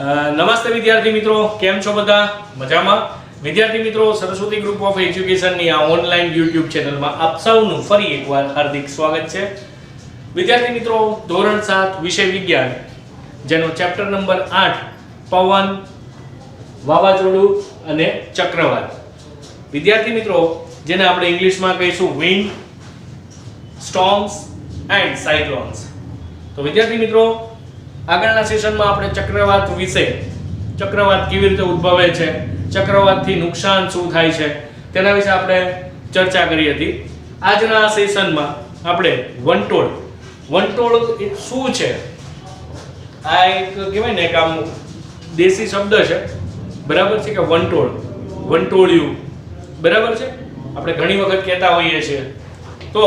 નમસ્તે વિદ્યાર્થી મિત્રો, કેમ છો બધા? મજામાં? વિદ્યાર્થી મિત્રો, સરસ્વતી ગ્રુપ ઓફ એજ્યુકેશનની આ ઓનલાઈન YouTube ચેનલમાં આપ સૌનું ફરી એકવાર હાર્દિક સ્વાગત છે. વિદ્યાર્થી મિત્રો, ધોરણ 7 વિષય વિજ્ઞાન જેનો ચેપ્ટર નંબર 8 પવન, વાવાઝોડું અને ચક્રવાત. વિદ્યાર્થી મિત્રો, જેને આપણે ઇંગ્લિશમાં કહીશું વિન્ડ, સ્ટોર્મ્સ એન્ડ સાયક્લોન્સ. તો વિદ્યાર્થી મિત્રો, આગળના સેશનમાં આપણે ચક્રવાત વિશે, ચક્રવાત કેવી રીતે ઉદ્ભવે છે, ચક્રવાતથી નુકસાન શું થાય છે તેના વિશે આપણે ચર્ચા કરી હતી. આજના સેશનમાં આપણે વંટોળ શું છે, આ એક કહેવાય ને કે આમ દેશી શબ્દ છે, બરાબર છે કે વંટોળિયું, બરાબર છે, આપણે ઘણી વખત કહેતા હોઈએ છીએ. તો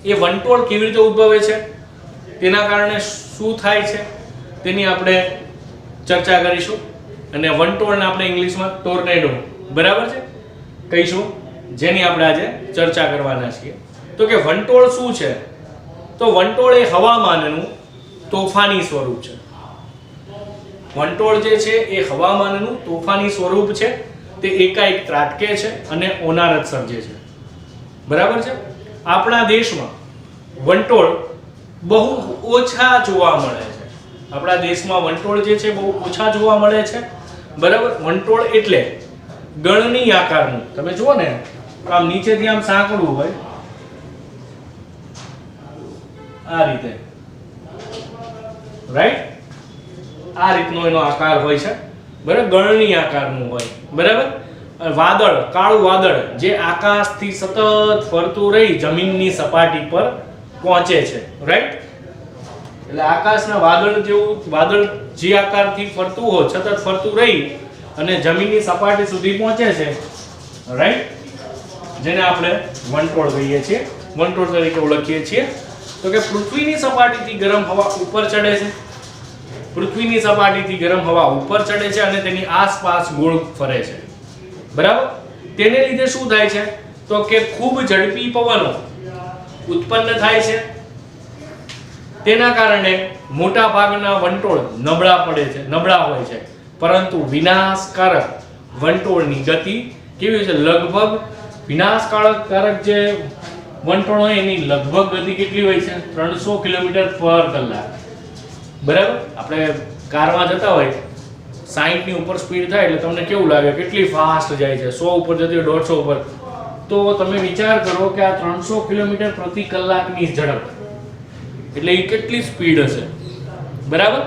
એ વંટોળ કેવી રીતે ઉદ્ભવે છે, તેના કારણે શું થાય છે તેની આપણે ચર્ચા કરીશું. અને વંટોળને આપણે ઇંગ્લિશમાં ટોર્નેડો, બરાબર છે, કહીશું, જેની આપણે આજે ચર્ચા કરવાના છીએ. તો કે વંટોળ શું છે? તો વંટોળ એ હવામાનનું તોફાની સ્વરૂપ છે. વંટોળ જે છે એ હવામાનનું તોફાની સ્વરૂપ છે. તે એકાએક ત્રાટકે છે અને ઓનારત સર્જે છે, બરાબર છે. આપણા દેશમાં વંટોળ બહુ ઓછા જોવા મળે છે. આપણા દેશમાં વંટોળ જે છે બહુ ઓછા જોવા મળે છે, બરાબર. વંટોળ એટલે ગણની આકારનું, તમે જુઓ ને આમ નીચેથી આમ સાંકડું હોય આ રીતે, રાઈટ, આ રીતનો એનો આકાર હોય છે, બરાબર. ગણની આકારનું હોય, બરાબર. વાદળ, કાળું વાદળ જે આકાશથી સતત ફરતું રહી જમીનની સપાટી પર પહોંચે છે, રાઈટ. એટલે આકાશના વાદળ જેવું, વાદળ જે આકારથી ફરતું હોય, સતત ફરતું રહી અને જમીનની સપાટી સુધી પહોંચે છે, રાઈટ, જેને આપણે વંટોળ કહીએ છીએ, વંટોળ તરીકે ઓળખીએ છીએ. તો કે પૃથ્વીની સપાટીથી ગરમ હવા ઉપર ચડે છે, પૃથ્વીની સપાટીથી ગરમ હવા ઉપર ચડે છે અને તેની આસપાસ ગોળ ફરે છે, બરાબર. તેને લીધે શું થાય છે? તો કે ખૂબ ઝડપી પવનો ઉત્પન્ન થાય છે. તેના કારણે મોટા ભાગના વંટોળ નબળા હોય છે. પરંતુ વિનાશકારક વંટોળની ગતિ કેવી છે? લગભગ વિનાશકારક જે વંટોળ હોય એની લગભગ ગતિ કેટલી હોય છે? 300 કિલોમીટર પર કલાક, બરાબર. આપણે કારમાં જતા હોય 60 ની ઉપર સ્પીડ થાય એટલે તમને કેવું લાગે, કેટલી ફાસ્ટ જાય છે, 100 ઉપર જતી હોય, 150 ઉપર. તો તમે વિચાર કરો કે આ 300 કિલોમીટર પ્રતિ કલાકની ઝડપ એટલે એ કેટલી સ્પીડ હશે, બરાબર.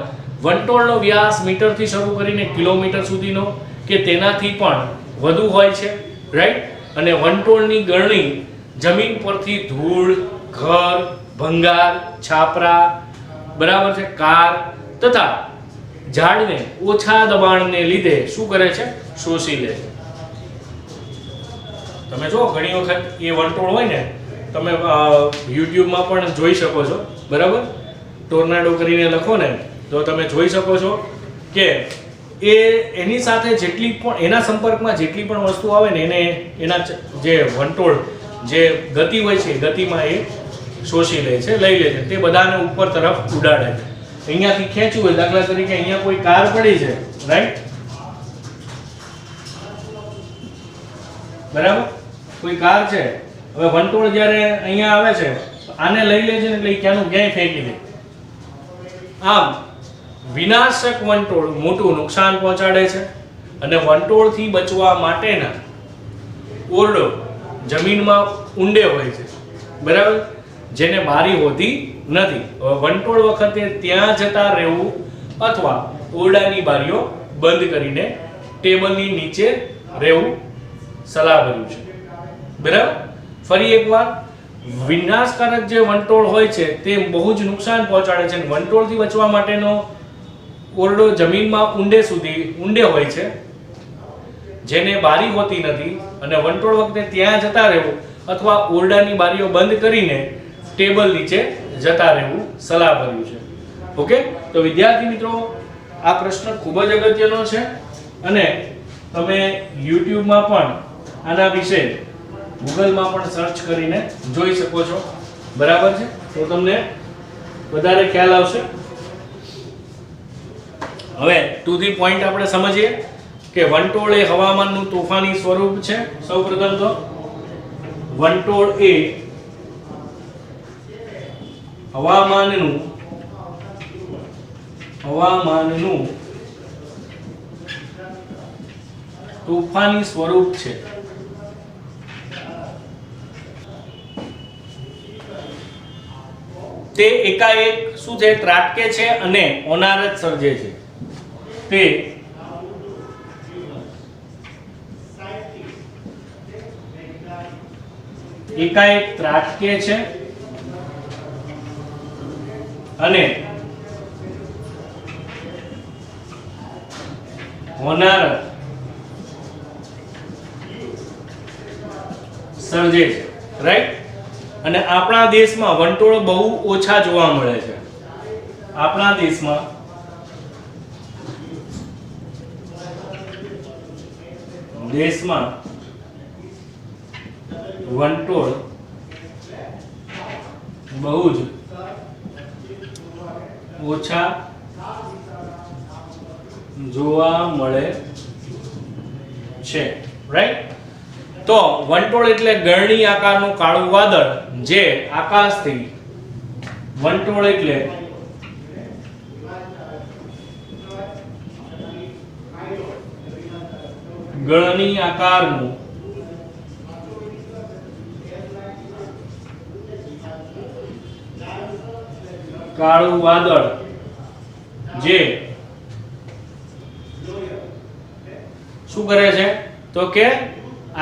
વંટોળનો વ્યાસ મીટરથી શરૂ કરીને કિલોમીટર સુધીનો કે તેનાથી પણ વધુ હોય છે, રાઈટ. અને વંટોળની ગરણી જમીન પરથી ધૂળ, ઘર, ભંગાર, છાપરા, બરાબર છે, કાર તથા ઝાડને ઓછા દબાણને લીધે શું કરે છે? શોષી લે છે. તમે જો ઘણી વખત એ વંટોળ હોય ને, તમે યુટ્યુબમાં પણ જોઈ શકો છો, બરાબર. ટોર્નાડો કરીને લખો ને તો તમે જોઈ શકો છો કે એની સાથે જેટલી પણ એના સંપર્કમાં જેટલી પણ વસ્તુ આવે ને એને એના જે વંટોળ જે ગતિ હોય છે ગતિમાં એ શોષી લે છે, લઈ લે છે. તે બધાને ઉપર તરફ ઉડાડે છે. અહીંયાથી ખેંચવું હોય, દાખલા તરીકે અહીંયા કોઈ કાર પડી છે, રાઈટ, બરાબર, કોઈ કાર છે. હવે વંટોળ જ્યારે અહીંયા આવે છે, આને લઈ લે છે ને એટલે ક્યાંનું ક્યાંય ફેંકી દે. આમ વિનાશક વંટોળ મોટું નુકસાન પહોંચાડે છે. અને વંટોળથી બચવા માટેના ઓરડો જમીનમાં ઊંડે હોય છે, બરાબર, જેને બારી હોતી નથી. વંટોળ વખતે ત્યાં જતા રહેવું અથવા ઓરડાની બારીઓ બંધ કરીને ટેબલની નીચે રહેવું સલાહભર્યું છે, બરાબર. ફરી એકવાર, વિનાશકારક જે વંટોળ હોય છે તે બહુ જ નુકસાન પહોંચાડે છે. વંટોળથી બચવા માટેનો ઓરડો જમીનમાં ઊંડે હોય છે, જેને બારી હોતી નથી. અને વંટોળ વખતે ત્યાં જતા રહેવું અથવા ઓરડાની બારીઓ બંધ કરીને ટેબલ નીચે જતા રહેવું સલાહભર્યું છે. ઓકે. તો વિદ્યાર્થી મિત્રો, આ પ્રશ્ન ખૂબ જ અગત્યનો છે અને તમે યુટ્યુબમાં પણ આના વિશે ગૂગલમાં પણ સર્ચ કરીને જોઈ શકો છો, બરાબર છે. તો તમને વધારે ખ્યાલ આવશે. હવે ટુ ધી પોઈન્ટ આપણે સમજીએ કે વંટોળ એ હવામાનનું તોફાની સ્વરૂપ છે. સૌપ્રથમ તો વંટોળ એ હવામાનનું તોફાની સ્વરૂપ છે. તે એકાએક શું છે, ત્રાટકે છે અને ઓનારત સર્જે છે. તે એકાએક ત્રાટકે છે અને હોનારત સર્જે છે. રાઈટ. અને આપણા દેશમાં વંટોળ બહુ ઓછા જોવા મળે છે. આપણા દેશમાં વંટોળ બહુ જ ઓછા જોવા મળે છે. રાઈટ. તો વંટોળ એટલે ગરણી આકારનું કાળું વાદળ જે આકાશથી વંટોળ એટલે ગળણી આકારનું કાળું વાદળ જે શું કરે છે તો કે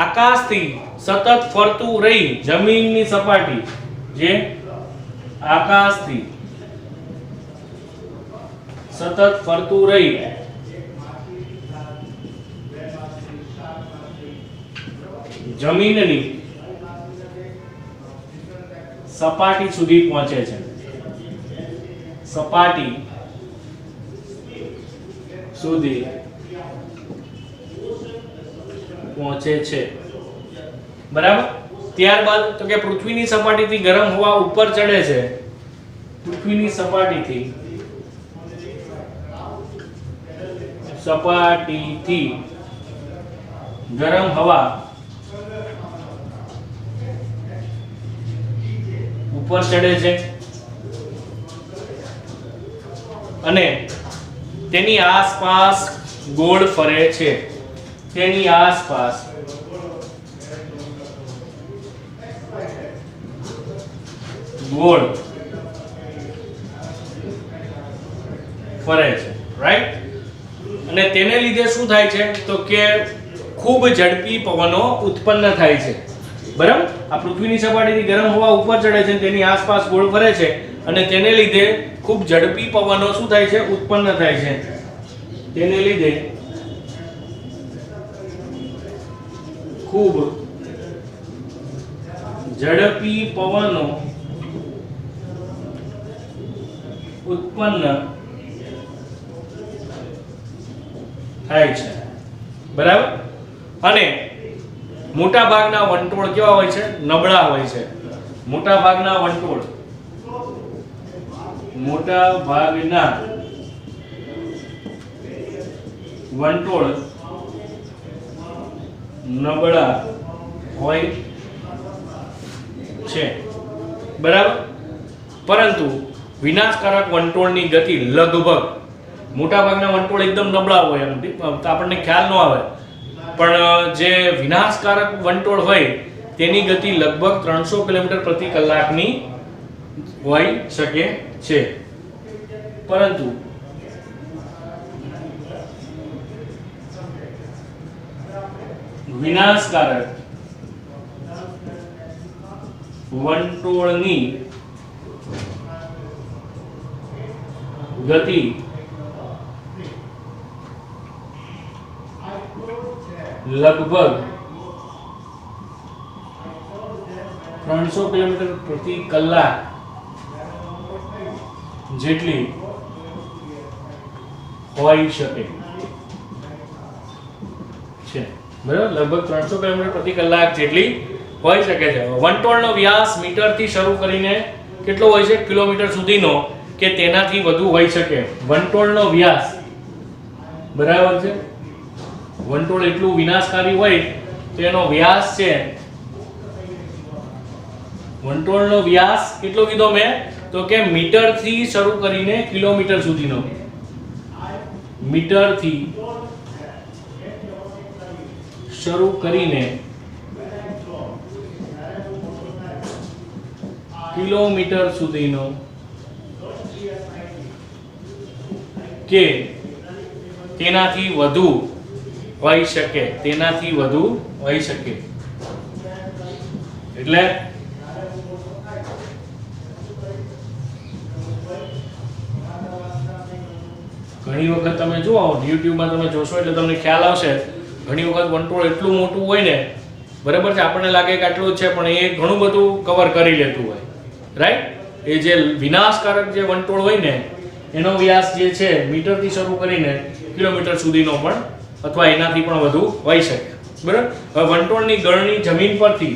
આકાશથી સતત ફરતું રહી જમીનની સપાટી, જે આકાશથી સતત ફરતું રહી જમીનની સપાટી સુધી પહોંચે છે. સપાટી સુધી પહોંચે છે. બરાબર. ત્યારબાદ તો કે પૃથ્વીની સપાટીથી ગરમ હવા ઉપર ચડે છે. પૃથ્વીની સપાટીથી ગરમ હવા ઉપર ચડે છે અને તેની આસપાસ ગોળ ફરે છે. તેની આસપાસ ગોળ ફરે છે. રાઈટ. અને તેને લીધે શું થાય છે તો કે ખૂબ ઝડપી પવનો ઉત્પન્ન થાય છે. બરાબર. આ પૃથ્વીની સપાટીથી ગરમ હવા ઉપર ચડે છે, તેની આસપાસ ગોળ ફરે છે અને તેને લીધે ખૂબ ઝડપી પવનો શું થાય છે, ઉત્પન્ન થાય છે. તેને લીધે ખૂબ ઝડપી પવનો ઉત્પન્ન થાય છે. બરાબર. અને મોટા ભાગના વંટોળ કેવા હોય છે, નબળા હોય છે. મોટા ભાગના વંટોળ નબળા હોય છે. બરાબર. પરંતુ વિનાશકારક વંટોળની ગતિ લગભગ, મોટા ભાગના વંટોળ એકદમ નબળા હોય, એમ આપણને ખ્યાલ ન આવે, પણ જે વિનાશકારક વંટોળ હોય તેની ગતિ લગભગ 300 કિલોમીટર પ્રતિ કલાકની હોઈ શકે છે. પરંતુ વિનાશકારક વંટોળની ગતિ લગભગ 300 કિલોમીટર પ્રતિ કલાક જેટલી હોઈ શકે છે. બરાબર. લગભગ 300 કિલોમીટર પ્રતિ કલાક જેટલી હોઈ શકે છે. વંટોળનો વ્યાસ મીટરથી શરૂ કરીને કેટલો હોય છે, કિલોમીટર સુધીનો કે તેનાથી વધુ હોઈ શકે. વંટોળનો વ્યાસ બરાબર છે. વંટોળ એટલું વિનાશકારી હોય તો એનો વ્યાસ છે, વંટોળનો વ્યાસ કેટલો કીધો મેં તો કે મીટર થી શરૂ કરીને કિલોમીટર સુધીનો, મીટર થી શરૂ કરીને કિલોમીટર સુધીનો કે તેનાથી વધુ હોઈ શકે, તેનાથી વધુ હોઈ શકે. એટલે ઘણી વખત તમે જુઓ YouTube માં તમે જોશો એટલે તમને ખ્યાલ આવશે, ઘણી વખત વંટોળ એટલું મોટું હોય ને, બરાબર છે, આપણને લાગે કે આટલું જ છે પણ એ ઘણું બધું કવર કરી લેતું હોય, રાઈટ. એ જે વિનાશકારક જે વંટોળ હોય ને એનો વ્યાસ જે છે મીટર થી શરૂ કરીને કિલોમીટર સુધીનો પણ અથવા એનાથી પણ વધુ હોઈ શકે, બરાબર. હવે વંટોળની ગળણી જમીન પરથી,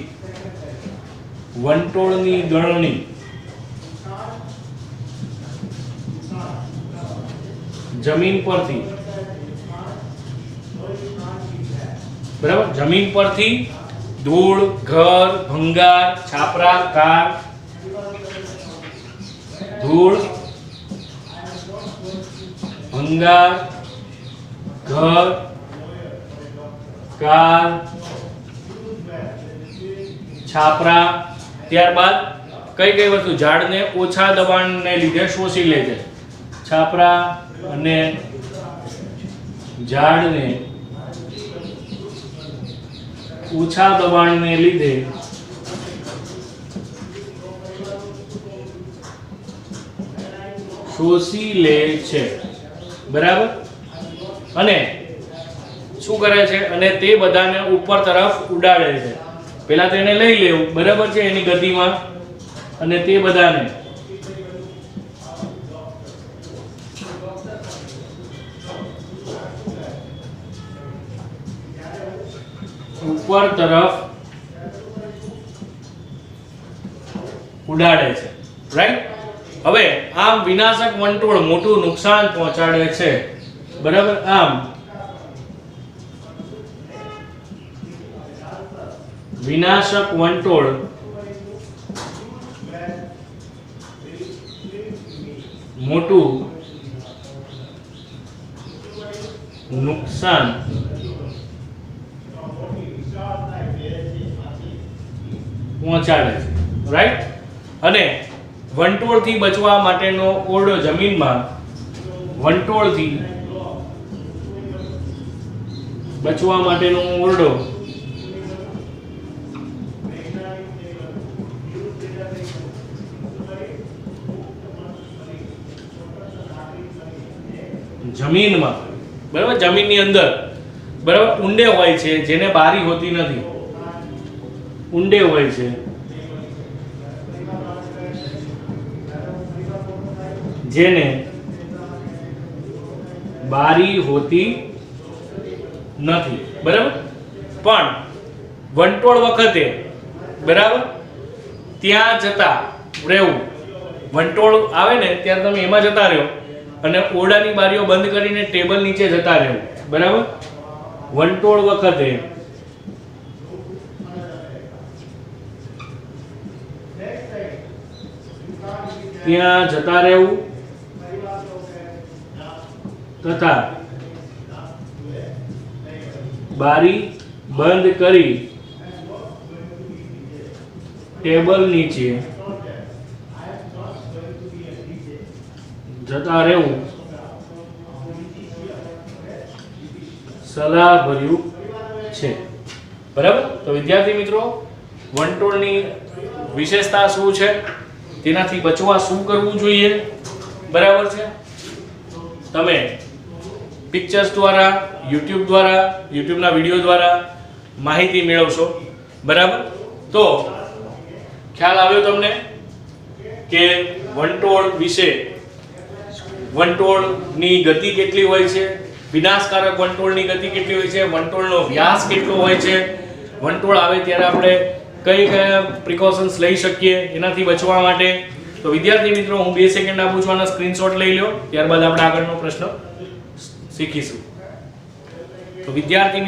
વંટોળની ગળણી જમીન પરથી, બરાબર, જમીન પરથી ધૂળ, ઘર, ભંગાર, છાપરા, કાર, ધૂળ, ભંગાર, ઘર, કાર, છાપરા, ત્યારબાદ કઈ કઈ વસ્તુ ઝાડને ઓછા દબાણને લીધે શોષી લે છે, છાપરા અને ઝાડને ઓછા દબાણને લીધે શોષી લે છે, બરાબર. અને શું કરે છે, અને તે બધાને ઉપર તરફ ઉડાડે છે. પહેલા તેને લઈ લેવું, બરાબર છે, એની ગતિમાં, અને તે બધાને ઉપર તરફ ઉડાડે છે, રાઈટ. હવે આમ વિનાશક વંટોળ મોટું નુકસાન પહોંચાડે છે, બરાબર. આમ વિનાશક વંટોળ મોટું નુકસાન પહોંચાડે છે, રાઈટ. અને વંટોળથી બચવા માટેનો ઓરડો જમીનમાં, વંટોળથી બચવા માટેનો ઓરડો જમીનમાં, બરાબર, જમીનની અંદર, બરાબર, ઊંડે હોય છે, જેને બારી હોતી નથી, ઊંડે હોય છે, જેને બારી હોતી નથી, બરાબર. પણ વંટોળ વખતે, બરાબર, ત્યાં જતા રહેવું, વંટોળ આવે ને ત્યારે તમે એમાં જતા રહો અને ઓરડાની બારીઓ બંધ કરીને ટેબલ નીચે જતા રહેવું, બરાબર. વંટોળ વખતે ત્યાં જતા રહેવું તથા બારી બંધ કરી ટેબલ નીચે જતા રહેવું સલાહભર્યું છે, બરાબર. તો વિદ્યાર્થી મિત્રો, વંટોળની વિશેષતા શું છે, તેનાથી બચવા શું કરવું જોઈએ, બરાબર છે. તમે પિક્ચર્સ દ્વારા, યુટ્યુબના વિડીયો દ્વારા માહિતી મેળવશો, બરાબર. તો ખ્યાલ આવ્યો તમને કે વંટોળ વિશે, વંટોળની ગતિ કેટલી હોય છે, વિનાશકારક વંટોળની ગતિ કેટલી હોય છે, વંટોળનો વ્યાસ કેટલો હોય છે, વંટોળ આવે ત્યારે આપણે કયા પ્રિકોશન્સ લઈ શકીએ એનાથી બચવા માટે. તો વિદ્યાર્થી મિત્રો, હું 2 સેકન્ડ આપું છું, આનો સ્ક્રીનશોટ લઈ લો, ત્યારબાદ આપણે આગળનો પ્રશ્ન શીખીશું. તો વિદ્યાર્થી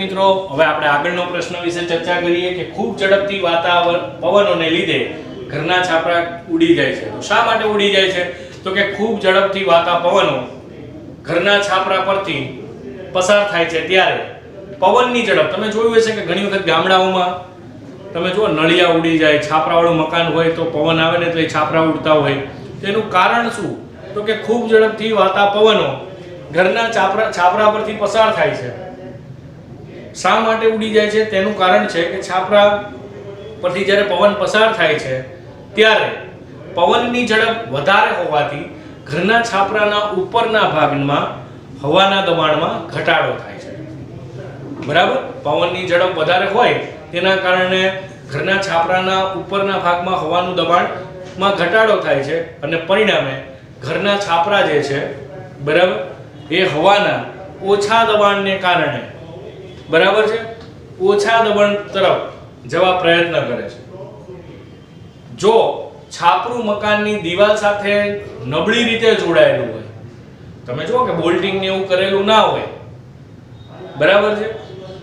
મિત્રો હવે આપણે આગળનો પ્રશ્ન વિશે ચર્ચા કરીએ કે ખૂબ ઝડપથી પવનોને લીધે ઘરના છાપરા ઉડી જાય છે. તો શા માટે ઉડી જાય છે? તો કે ખૂબ ઝડપથી વાતા પવનો ઘરના છાપરા પરથી પસાર થાય છે ત્યારે પવનની ઝડપ, તમે જોયું હશે કે ઘણી વખત ગામડાઓમાં તમે જુઓ નળિયા ઉડી જાય, છાપરાવાળું મકાન હોય તો પવન આવે ને તો એ છાપરા ઉડતા હોય. તેનું કારણ શું? તો કે ખૂબ ઝડપથી વાતા પવનો ઘરના છાપરા પરથી પસાર થાય છે. શા માટે ઉડી જાય છે? તેનું કારણ છે કે છાપરા પરથી જ્યારે પવન પસાર થાય છે ત્યારે પવનની ઝડપ વધારે હોવાથી ઘરના છાપરાના ઉપરના ભાગમાં હવાના દબાણમાં ઘટાડો થાય છે. બરાબર? પવનની ઝડપ વધારે હોય તેના કારણે ઘરના છાપરાના ઉપરના ભાગમાં હવાનું દબાણમાં ઘટાડો થાય છે અને પરિણામે ઘરના છાપરા જે છે, બરાબર, એ હવાના ઓછા દબાણને કારણે, બરાબર છે, ઓછા દબાણ તરફ જવા પ્રયત્ન કરે છે. જો છાપરું મકાનની દિવાલ સાથે નબળી રીતે જોડાયેલું હોય, તમે જુઓ કે બોલ્ટિંગ ને એવું કરેલું ના હોય, બરાબર છે,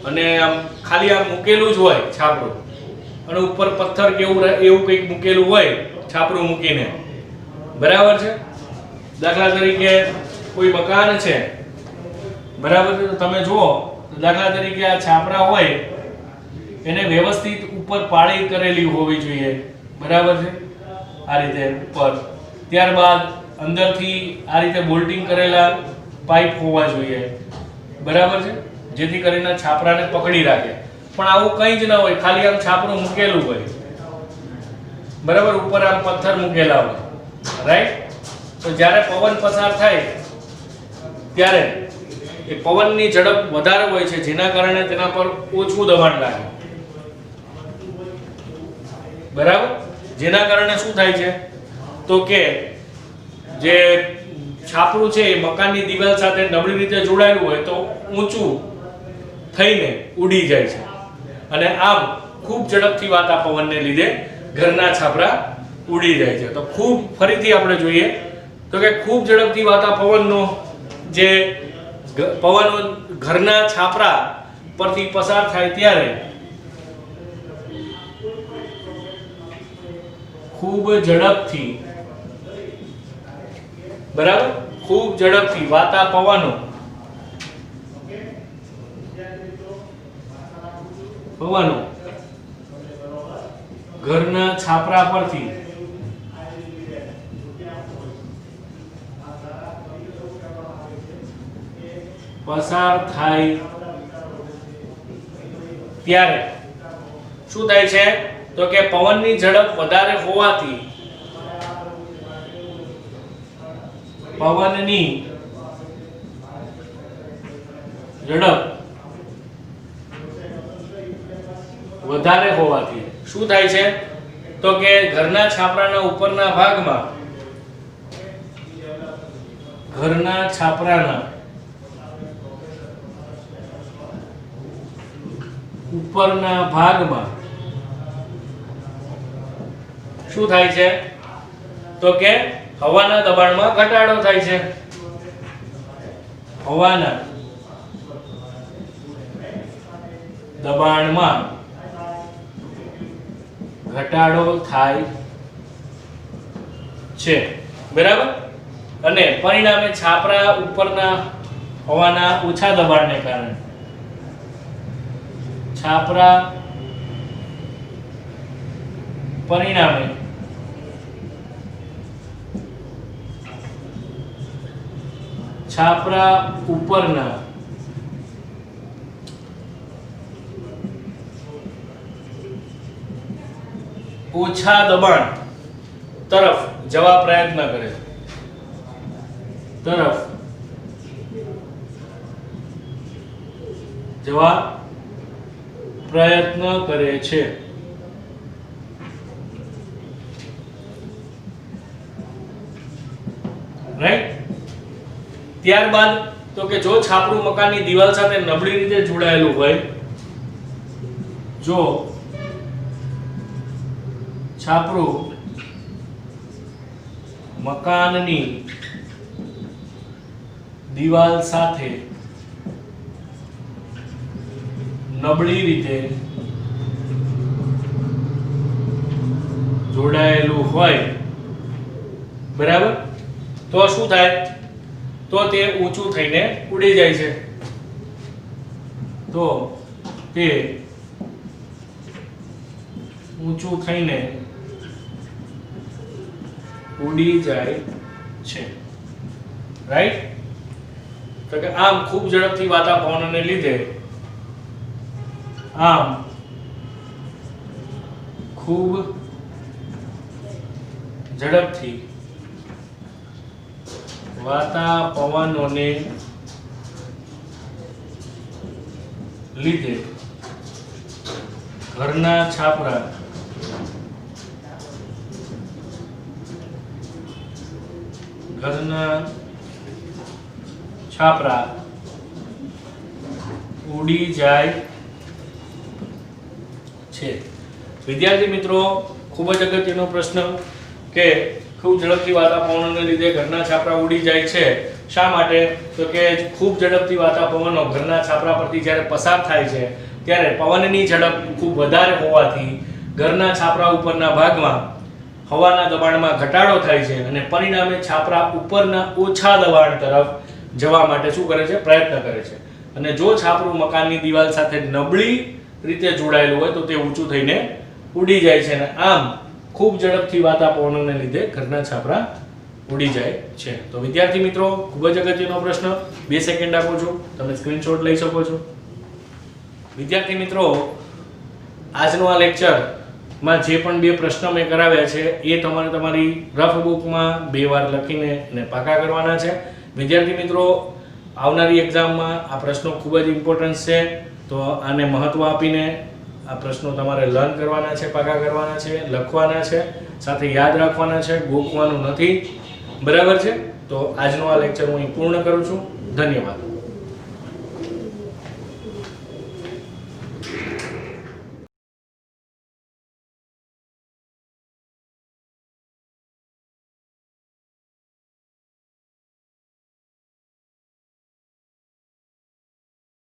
અને આમ ખાલી આમ મૂકેલું જ હોય છાપરું, અને ઉપર પથ્થર કે એવું કંઈક મૂકેલું હોય છાપરું મૂકીને, બરાબર છે. દાખલા તરીકે કોઈ મકાન છે, બરાબર છે, તો તમે જુઓ દાખલા તરીકે આ છાપરા હોય એને વ્યવસ્થિત ઉપર પાળી કરેલી હોવી જોઈએ, બરાબર છે, આ રીતે ઉપર. ત્યારબાદ અંદરથી આ રીતે બોલ્ટિંગ કરેલા પાઇપ હોવા જોઈએ, બરાબર છે, જેથી કરીને છાપરાને પકડી રાખે. પણ આવું કંઈ જ ના હોય, ખાલી આમ છાપરું મૂકેલું હોય, બરાબર, ઉપર આમ પથ્થર મૂકેલા હોય, રાઈટ. તો જ્યારે પવન પસાર થાય ત્યારે એ પવનની ઝડપ વધારે હોય છે, જેના કારણે તેના પર ઓછું દબાણ લાગે, બરાબર. જેના કારણે શું થાય છે? તો કે જે છાપરું છે એ મકાનની દિવાલ સાથે નબળી રીતે જોડાયેલું હોય તો ઊંચું થઈને ઉડી જાય છે, અને આમ ખૂબ ઝડપથી વાતા પવનને લીધે ઘરના છાપરા ઉડી જાય છે. તો ખૂબ ફરીથી આપણે જોઈએ તો કે ખૂબ ઝડપથી વાતા પવનનો જે પવનો ઘરના છાપરા પરથી પસાર થાય ત્યારે ખૂબ ઝડપથી, બરાબર, ખૂબ ઝડપથી વાતા પવનો ઘરના છાપરા પરથી પસાર થાય ત્યારે શું થાય છે? તો કે પવનની ઝડપ વધારે હોવાથી પવનની ઝડપ વધારે હોવાથી શું થાય છે? તો કે ઘરના છાપરાના ઉપરના ભાગમાં શું થાય છે? તો કે હવાના દબાણમાં ઘટાડો થાય છે. હવાના દબાણમાં ઘટાડો થાય છે, બરાબર. અને પરિણામે છાપરા ઉપરના હવાના ઓછા દબાણને કારણે છાપરા ઉપરના ઓછા દબાણ તરફ જવા પ્રયત્ન કરે છે. રાઈટ. ત્યારબાદ તો કે જો છાપરું મકાનની દિવાલ સાથે નબળી રીતે જોડાયેલું હોય, જો છાપરું મકાનની દિવાલ સાથે નબળી રીતે જોડાયેલું હોય, બરાબર, તો શું થાય? તો તે ઊંચું થઈને ઉડી જાય છે. તો તે ઊંચું થઈને ઉડી જાય છે, રાઈટ? તો કે આમ ખૂબ ઝડપથી વાતા પવનને લીધે ખૂબ ઝડપથી વાતા પવનોને લીધે ઘરના છાપરા ઉડી જાય છે. વિદ્યાર્થી મિત્રો, ખૂબ જ અગત્યનો પ્રશ્ન કે ખૂબ ઝડપથી વાતા પવનોને લીધે ઘરના છાપરા ઉડી જાય છે. શા માટે? તો કે ખૂબ ઝડપથી વાતા પવનો ઘરના છાપરા પરથી જ્યારે પસાર થાય છે ત્યારે પવનની ઝડપ ખૂબ વધારે હોવાથી ઘરના છાપરા ઉપરના ભાગમાં હવાના દબાણમાં ઘટાડો થાય છે અને પરિણામે છાપરા ઉપરના ઓછા દબાણ તરફ જવા માટે શું કરે છે? પ્રયત્ન કરે છે. અને જો છાપરું મકાનની દિવાલ સાથે નબળી રીતે જોડાયેલું હોય તો તે ઊંચું થઈને ઉડી જાય છે અને આમ ખૂબ ઝડપથી વાતા પવનોને લીધે ઘરના છાપરા ઉડી જાય છે. તો વિદ્યાર્થી મિત્રો, ખૂબ જ અગત્યનો પ્રશ્ન, 2 સેકન્ડ આપું છું, તમે સ્ક્રીનશોટ લઈ શકો છો. વિદ્યાર્થી મિત્રો, આજનો આ લેક્ચરમાં જે પણ 2 પ્રશ્ન મેં કરાવ્યા છે એ તમારે તમારી રફ બુકમાં 2 વાર લખીને એને પાકા કરવાના છે. વિદ્યાર્થી મિત્રો, આવનારી એક્ઝામમાં આ પ્રશ્નો ખૂબ જ ઇમ્પોર્ટન્ટ છે, તો આને મહત્વ આપીને આ પ્રશ્નો તમારે લર્ન કરવાના છે, પાકા કરવાના છે, લખવાના છે, સાથે યાદ રાખવાના છે, ગોખવાનું નથી, બરાબર છે? તો આજનો આ લેક્ચર હું અહીં પૂર્ણ કરું છું. ધન્યવાદ.